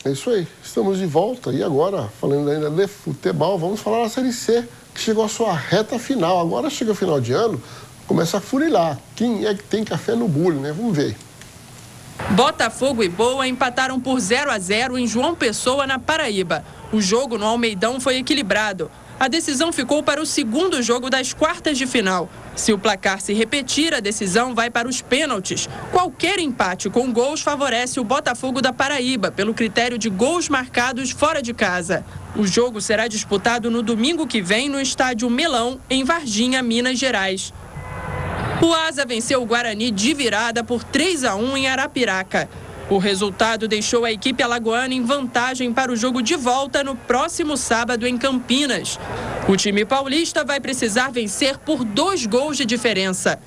É isso aí, estamos de volta e agora, falando ainda de futebol, vamos falar da Série C, que chegou à sua reta final. Agora chega o final de ano, começa a funilar. Quem é que tem café no bule, né? Vamos ver. Botafogo e Boa empataram por 0-0 em João Pessoa, na Paraíba. O jogo no Almeidão foi equilibrado. A decisão ficou para o segundo jogo das quartas de final. Se o placar se repetir, a decisão vai para os pênaltis. Qualquer empate com gols favorece o Botafogo da Paraíba, pelo critério de gols marcados fora de casa. O jogo será disputado no domingo que vem no estádio Melão, em Varginha, Minas Gerais. O Asa venceu o Guarani de virada por 3-1 em Arapiraca. O resultado deixou a equipe alagoana em vantagem para o jogo de volta no próximo sábado em Campinas. O time paulista vai precisar vencer por 2 gols de diferença.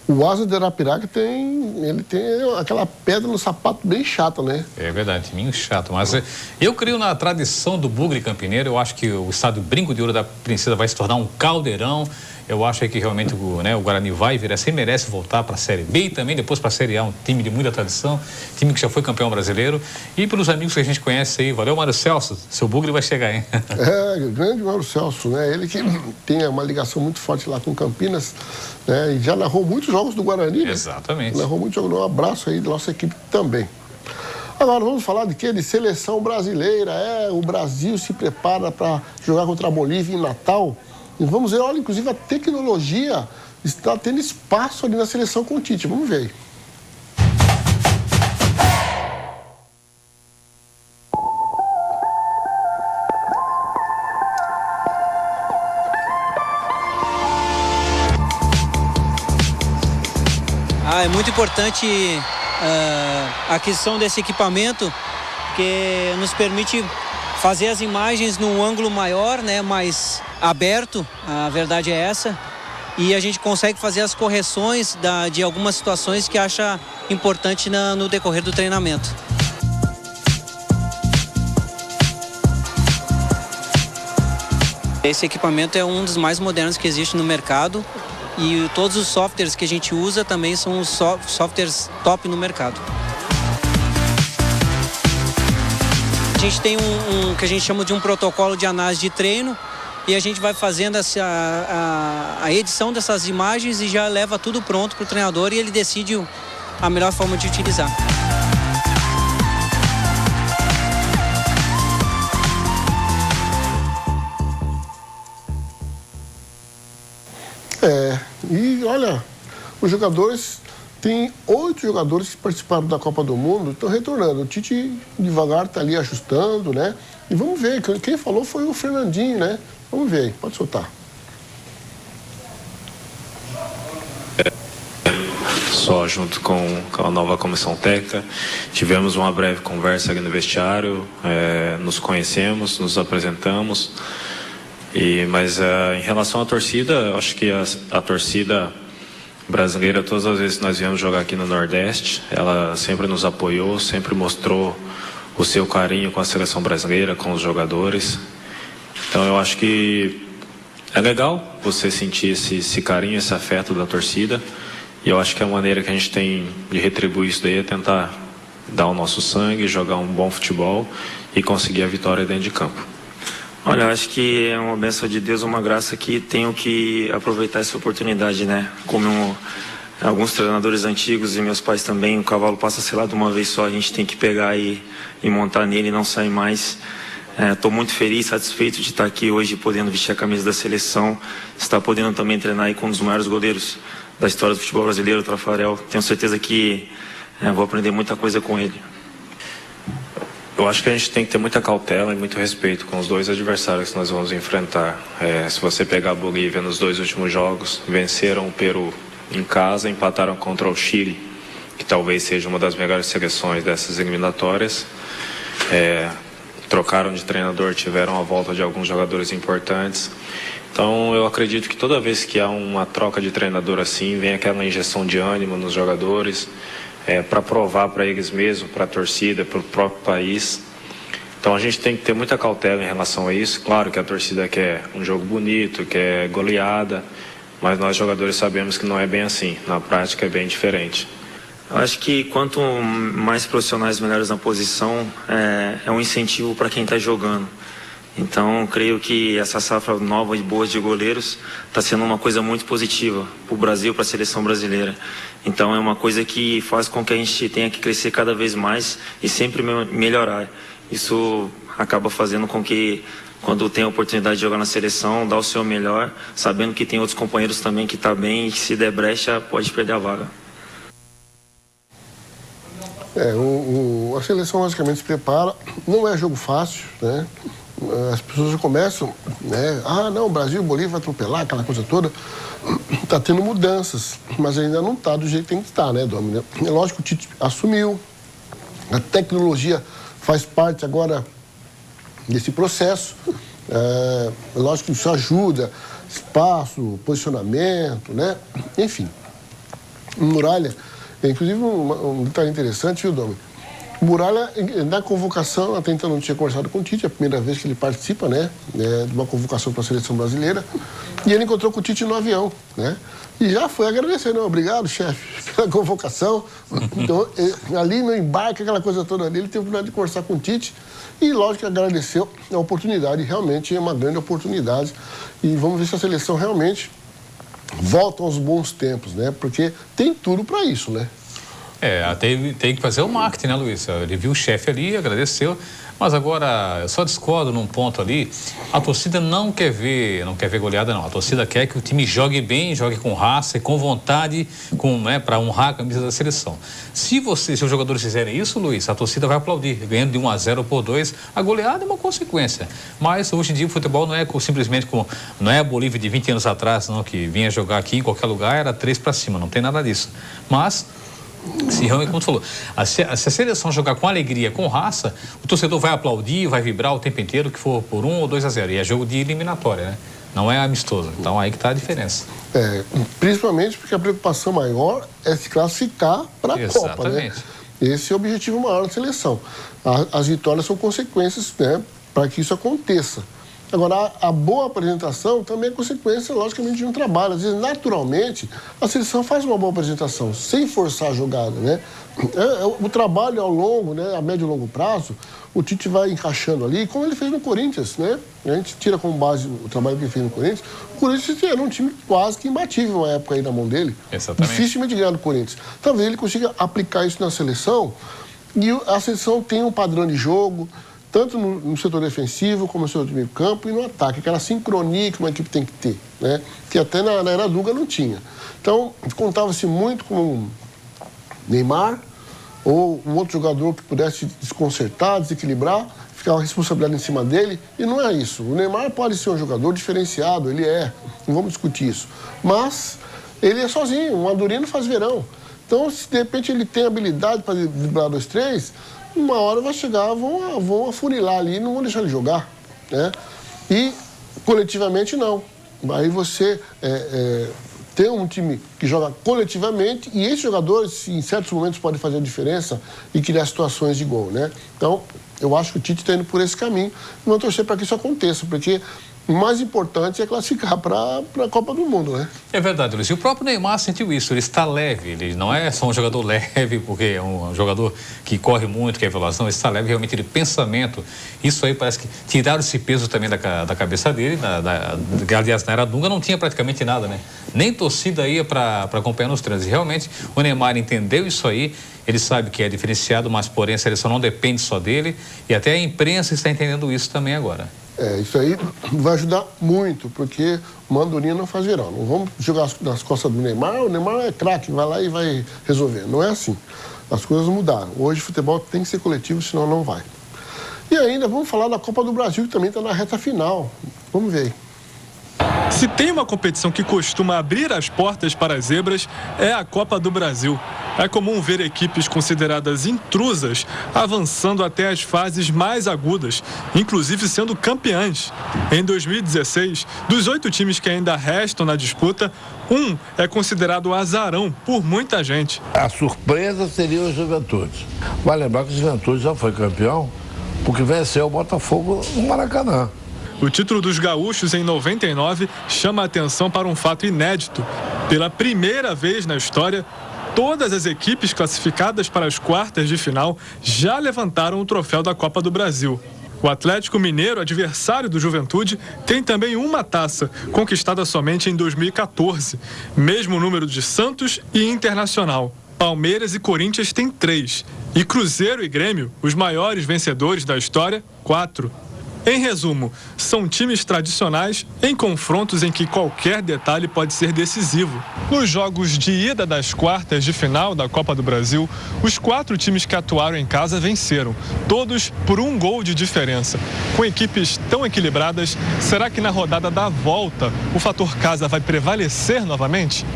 O Asa de Arapiraca tem aquela pedra no sapato bem chata, né? É verdade, meio chato. Mas eu creio na tradição do bugre campineiro. Eu acho que o estádio Brinco de Ouro da Princesa vai se tornar um caldeirão. Eu acho que realmente o Guarani vai virar, sem merece voltar para a Série B e também depois para a Série A, um time de muita tradição, time que já foi campeão brasileiro. E pelos amigos que a gente conhece aí, valeu, Mário Celso, seu bugre vai chegar, hein? Grande Mário Celso, né? Ele que tem uma ligação muito forte lá com Campinas, né? E já narrou muitos jogos do Guarani, né? Exatamente. Narrou muitos jogos, um abraço aí da nossa equipe também. Agora vamos falar de quê? De seleção brasileira. O Brasil se prepara para jogar contra a Bolívia em Natal. E vamos ver, olha, inclusive a tecnologia está tendo espaço ali na seleção com o Tite. Vamos ver aí. É muito importante a aquisição desse equipamento, que nos permite fazer as imagens num ângulo maior, né, mais aberto, a verdade é essa, e a gente consegue fazer as correções de algumas situações que acha importante no decorrer do treinamento. Esse equipamento é um dos mais modernos que existe no mercado e todos os softwares que a gente usa também são os softwares top no mercado. A gente tem um que a gente chama de um protocolo de análise de treino e a gente vai fazendo a edição dessas imagens e já leva tudo pronto para o treinador e ele decide a melhor forma de utilizar. E olha, os jogadores, tem 8 jogadores que participaram da Copa do Mundo, estão retornando. O Tite devagar está ali ajustando, né? E vamos ver, quem falou foi o Fernandinho, né? Vamos ver aí, pode soltar. Só junto com a nova comissão técnica, tivemos uma breve conversa aqui no vestiário, nos conhecemos, nos apresentamos. Mas em relação à torcida, acho que a torcida brasileira, todas as vezes que nós viemos jogar aqui no Nordeste, ela sempre nos apoiou, sempre mostrou o seu carinho com a seleção brasileira, com os jogadores. Então eu acho que é legal você sentir esse carinho, esse afeto da torcida. E eu acho que a maneira que a gente tem de retribuir isso daí é tentar dar o nosso sangue, jogar um bom futebol e conseguir a vitória dentro de campo. Olha, eu acho que é uma bênção de Deus, uma graça que tenho que aproveitar essa oportunidade, né? Como alguns treinadores antigos e meus pais também, o cavalo passa selado uma vez só, a gente tem que pegar e montar nele e não sair mais. Estou muito feliz, satisfeito de estar aqui hoje, podendo vestir a camisa da seleção, estar podendo também treinar aí com um dos maiores goleiros da história do futebol brasileiro, o Tafarel. Tenho certeza que vou aprender muita coisa com ele. Eu acho que a gente tem que ter muita cautela e muito respeito com os dois adversários que nós vamos enfrentar. Se você pegar a Bolívia nos 2 últimos jogos, venceram o Peru em casa, empataram contra o Chile, que talvez seja uma das melhores seleções dessas eliminatórias. Trocaram de treinador, tiveram a volta de alguns jogadores importantes. Então eu acredito que toda vez que há uma troca de treinador assim, vem aquela injeção de ânimo nos jogadores, para provar para eles mesmos, para a torcida, para o próprio país. Então a gente tem que ter muita cautela em relação a isso. Claro que a torcida quer um jogo bonito, quer goleada, mas nós jogadores sabemos que não é bem assim. Na prática é bem diferente. Eu acho que quanto mais profissionais melhores na posição, é um incentivo para quem está jogando. Então, creio que essa safra nova e boa de goleiros está sendo uma coisa muito positiva para o Brasil, para a seleção brasileira. Então, é uma coisa que faz com que a gente tenha que crescer cada vez mais e sempre melhorar. Isso acaba fazendo com que, quando tem a oportunidade de jogar na seleção, dá o seu melhor, sabendo que tem outros companheiros também que estão bem e que, se der brecha, pode perder a vaga. A seleção logicamente se prepara, não é jogo fácil, né? As pessoas já começam, né? Não, o Brasil, o Bolívia vai atropelar, aquela coisa toda. Está tendo mudanças, mas ainda não está do jeito que tem que estar, né, Domi? É lógico que o Tite assumiu, a tecnologia faz parte agora desse processo. É lógico que isso ajuda, espaço, posicionamento, né? Enfim, Muralha, inclusive um detalhe interessante, viu, Domi? Muralha, na convocação, até então não tinha conversado com o Tite, é a primeira vez que ele participa, né, de uma convocação para a seleção brasileira, e ele encontrou com o Tite no avião, né, e já foi agradecer, não, obrigado, chefe, pela convocação. Então, ali no embarque, aquela coisa toda ali, ele teve a oportunidade de conversar com o Tite, e lógico que agradeceu a oportunidade, realmente é uma grande oportunidade, e vamos ver se a seleção realmente volta aos bons tempos, né, porque tem tudo para isso, né. Tem que fazer o marketing, né, Luiz? Ele viu o chefe ali, agradeceu, mas agora eu só discordo num ponto ali. A torcida não quer ver goleada, não. A torcida quer que o time jogue bem, jogue com raça e com vontade, para honrar a camisa da seleção. Se os jogadores fizerem isso, Luiz, a torcida vai aplaudir, ganhando de 1-0 por 2. A goleada é uma consequência. Mas hoje em dia o futebol não é simplesmente como, não é a Bolívia de 20 anos atrás, não, que vinha jogar aqui em qualquer lugar, era 3 para cima, não tem nada disso. Mas se realmente, como tu falou, se a seleção jogar com alegria, com raça, o torcedor vai aplaudir, vai vibrar o tempo inteiro, que for por 1 ou 2-0. E é jogo de eliminatória, né? Não é amistoso. Então aí que está a diferença. Principalmente porque a preocupação maior é se classificar para a Copa, né? Esse é o objetivo maior da seleção. As vitórias são consequências, né, para que isso aconteça. Agora, a boa apresentação também é consequência, logicamente, de um trabalho. Às vezes, naturalmente, a seleção faz uma boa apresentação, sem forçar a jogada, né? O trabalho ao longo, né, a médio e longo prazo, o Tite vai encaixando ali, como ele fez no Corinthians, né? A gente tira como base o trabalho que ele fez no Corinthians. O Corinthians era um time quase que imbatível uma época aí na mão dele. Exatamente. Dificilmente ganhar do Corinthians. Talvez ele consiga aplicar isso na seleção e a seleção tem um padrão de jogo, tanto no setor defensivo, como no setor de meio campo e no ataque. Aquela sincronia que uma equipe tem que ter, né? Que até na era Dunga não tinha. Então, contava-se muito com Neymar ou um outro jogador que pudesse desconcertar, desequilibrar, ficava a responsabilidade em cima dele. E não é isso. O Neymar pode ser um jogador diferenciado, ele é. Não vamos discutir isso. Mas ele é sozinho, um Adurino faz verão. Então, se de repente ele tem habilidade para driblar 2-3... uma hora vai chegar, vão afunilar ali e não vão deixar ele jogar, né? E coletivamente não. Aí você tem um time que joga coletivamente e esses jogadores, em certos momentos, podem fazer a diferença e criar situações de gol, né? Então, eu acho que o Tite está indo por esse caminho e vamos torcer para que isso aconteça, porque o mais importante é classificar para a Copa do Mundo, né? É verdade, Luiz. E o próprio Neymar sentiu isso. Ele está leve. Ele não é só um jogador leve, porque é um jogador que corre muito, que é veloz. Não, ele está leve realmente de pensamento. Isso aí parece que tiraram esse peso também da cabeça dele. Aliás, na era Dunga não tinha praticamente nada, né? Nem torcida ia para acompanhar nos treinos. E realmente o Neymar entendeu isso aí. Ele sabe que é diferenciado, mas porém a seleção não depende só dele. E até a imprensa está entendendo isso também agora. Isso aí vai ajudar muito, porque o Andorinha não faz verão. Não vamos jogar nas costas do Neymar, o Neymar é craque, vai lá e vai resolver. Não é assim. As coisas mudaram. Hoje o futebol tem que ser coletivo, senão não vai. E ainda vamos falar da Copa do Brasil, que também está na reta final. Vamos ver aí. Se tem uma competição que costuma abrir as portas para as zebras, é a Copa do Brasil. É comum ver equipes consideradas intrusas avançando até as fases mais agudas, inclusive sendo campeãs. Em 2016, dos 8 times que ainda restam na disputa, um é considerado azarão por muita gente. A surpresa seria o Juventude. Vai lembrar que o Juventude já foi campeão porque venceu o Botafogo no Maracanã. O título dos gaúchos em 99 chama a atenção para um fato inédito. Pela primeira vez na história, todas as equipes classificadas para as quartas de final já levantaram o troféu da Copa do Brasil. O Atlético Mineiro, adversário do Juventude, tem também uma taça, conquistada somente em 2014. Mesmo número de Santos e Internacional. Palmeiras e Corinthians têm 3. E Cruzeiro e Grêmio, os maiores vencedores da história, 4. Em resumo, são times tradicionais em confrontos em que qualquer detalhe pode ser decisivo. Nos jogos de ida das quartas de final da Copa do Brasil, os 4 times que atuaram em casa venceram, todos por 1 gol de diferença. Com equipes tão equilibradas, será que na rodada da volta o fator casa vai prevalecer novamente?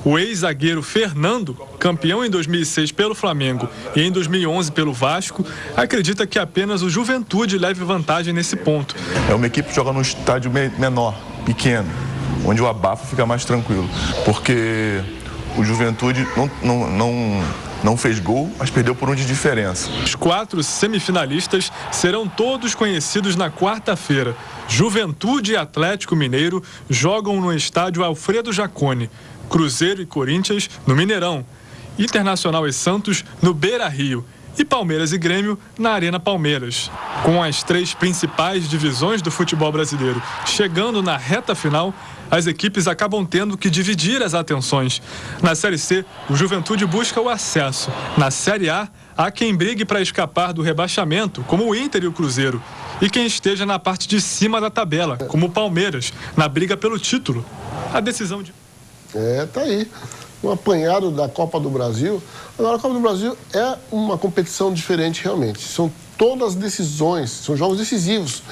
O ex-zagueiro Fernando, campeão em 2006 pelo Flamengo e em 2011 pelo Vasco, acredita que apenas o Juventude leve vantagem nesse ponto. É uma equipe que joga num estádio menor, pequeno, onde o abafo fica mais tranquilo. Porque o Juventude não fez gol, mas perdeu por 1 de diferença. Os 4 semifinalistas serão todos conhecidos na quarta-feira. Juventude e Atlético Mineiro jogam no estádio Alfredo Jaconi. Cruzeiro e Corinthians no Mineirão, Internacional e Santos no Beira-Rio e Palmeiras e Grêmio na Arena Palmeiras. Com as 3 principais divisões do futebol brasileiro chegando na reta final, as equipes acabam tendo que dividir as atenções. Na Série C, o Juventude busca o acesso. Na Série A, há quem brigue para escapar do rebaixamento, como o Inter e o Cruzeiro. E quem esteja na parte de cima da tabela, como o Palmeiras, na briga pelo título. A decisão de... Tá aí. Um apanhado da Copa do Brasil. Agora, a Copa do Brasil é uma competição diferente, realmente. São todas decisões, são jogos decisivos.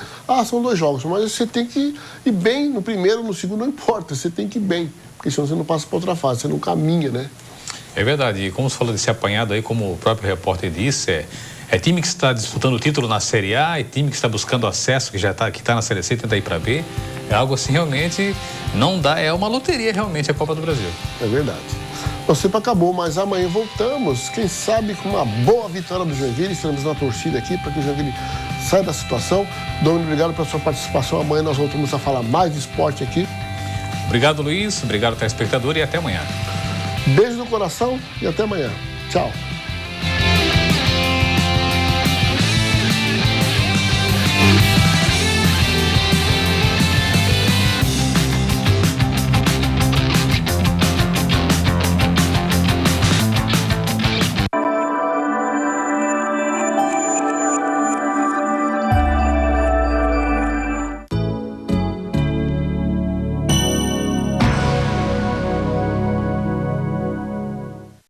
São 2 jogos, mas você tem que ir bem no primeiro, no segundo, não importa. Você tem que ir bem, porque senão você não passa para outra fase, você não caminha, né? É verdade. E como você falou desse apanhado aí, como o próprio repórter disse, é time que está disputando o título na Série A e time que está buscando acesso, que está na Série C e tenta ir para B. É algo assim, realmente, não dá, é uma loteria realmente a Copa do Brasil. É verdade. Nosso tempo acabou, mas amanhã voltamos, quem sabe com uma boa vitória do Joinville. Estaremos na torcida aqui para que o Joinville saia da situação. Domingos, obrigado pela sua participação. Amanhã nós voltamos a falar mais de esporte aqui. Obrigado, Luiz. Obrigado, telespectador, e até amanhã. Beijo no coração e até amanhã. Tchau.